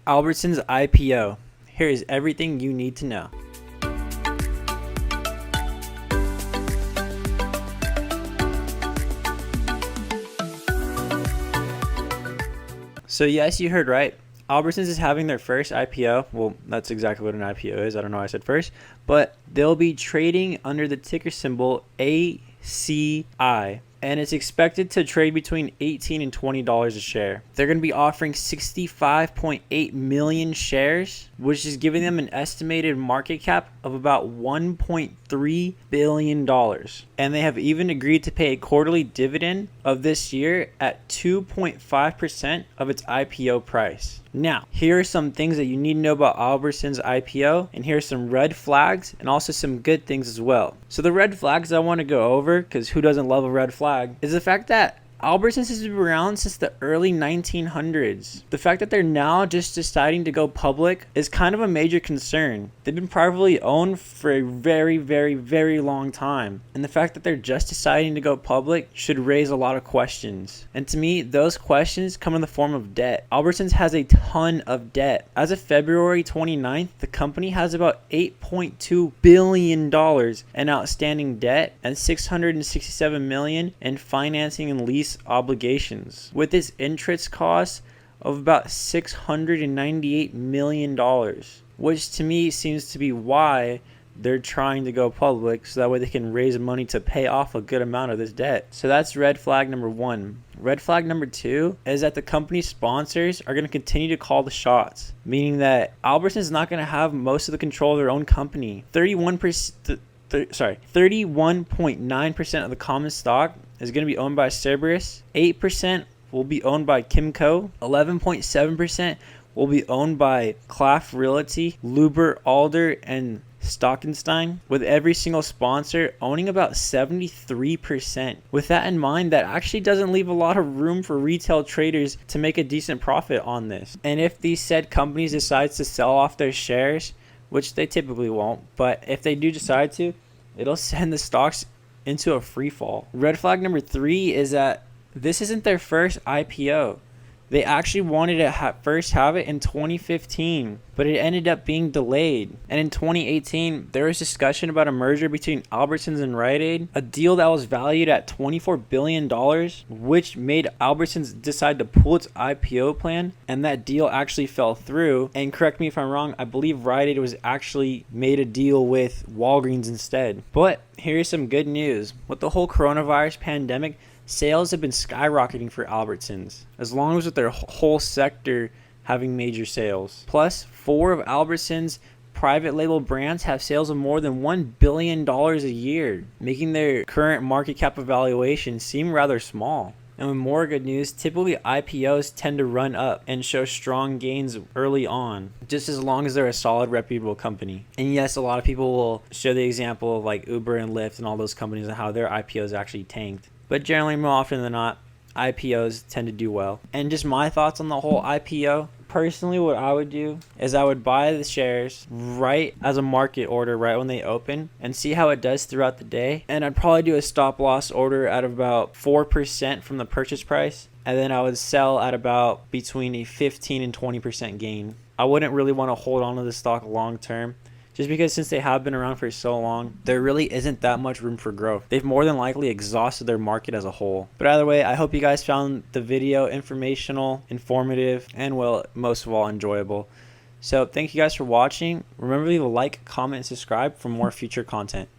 Albertson's IPO. Here is everything you need to know. So yes, you heard right. Albertsons is having their first IPO. Well, that's exactly what an IPO is. I don't know why I said first. But they'll be trading under the ticker symbol ACI. And it's expected to trade between $18 and $20 a share. They're going to be offering 65.8 million shares, which is giving them an estimated market cap of about $1.3 billion. And they have even agreed to pay a quarterly dividend of this year at 2.5% of its IPO price. Now, here are some things that you need to know about Albertson's IPO, and here are some red flags and also some good things as well. So the red flags I want to go over, because who doesn't love a red flag, is the fact that Albertsons has been around since the early 1900s. The fact that they're now just deciding to go public is kind of a major concern. They've been privately owned for a very, very, very long time. And the fact that they're just deciding to go public should raise a lot of questions. And to me, those questions come in the form of debt. Albertsons has a ton of debt. As of February 29th, the company has about $8.2 billion in outstanding debt and $667 million in financing and lease obligations, with its interest costs of about $698 million, which to me seems to be why they're trying to go public, so that way they can raise money to pay off a good amount of this debt. So that's red flag number one. Red flag number two is that the company's sponsors are going to continue to call the shots, meaning that Albertsons is not going to have most of the control of their own company. 31.9% of the common stock is going to be owned by Cerberus. 8% will be owned by Kimco. 11.7% will be owned by Claff Realty, Luber, Alder, and Stockenstein, with every single sponsor owning about 73%. With that in mind, that actually doesn't leave a lot of room for retail traders to make a decent profit on this. And if these said companies decide to sell off their shares, which they typically won't, but if they do decide to, it'll send the stocks into a free fall. Red flag number three is that this isn't their first IPO. They actually wanted to first have it in 2015, but it ended up being delayed. And in 2018, there was discussion about a merger between Albertsons and Rite Aid, a deal that was valued at $24 billion, which made Albertsons decide to pull its IPO plan, and that deal actually fell through. And correct me if I'm wrong, I believe Rite Aid was actually made a deal with Walgreens instead. But here's some good news. With the whole coronavirus pandemic, sales have been skyrocketing for Albertsons, as long as with their whole sector having major sales. Plus, 4 of Albertsons' private label brands have sales of more than $1 billion a year, making their current market cap evaluation seem rather small. And with more good news, typically IPOs tend to run up and show strong gains early on, just as long as they're a solid, reputable company. And yes, a lot of people will show the example of like Uber and Lyft and all those companies and how their IPOs actually tanked. But generally, more often than not, IPOs tend to do well. And just my thoughts on the whole IPO. Personally, what I would do is I would buy the shares right as a market order right when they open and see how it does throughout the day. And I'd probably do a stop loss order at about 4% from the purchase price. And then I would sell at about between a 15 and 20% gain. I wouldn't really want to hold on to the stock long term, just because since they have been around for so long, there really isn't that much room for growth. They've more than likely exhausted their market as a whole. But either way, I hope you guys found the video informational, informative, and well, most of all, enjoyable. So thank you guys for watching. Remember to leave a like, comment, and subscribe for more future content.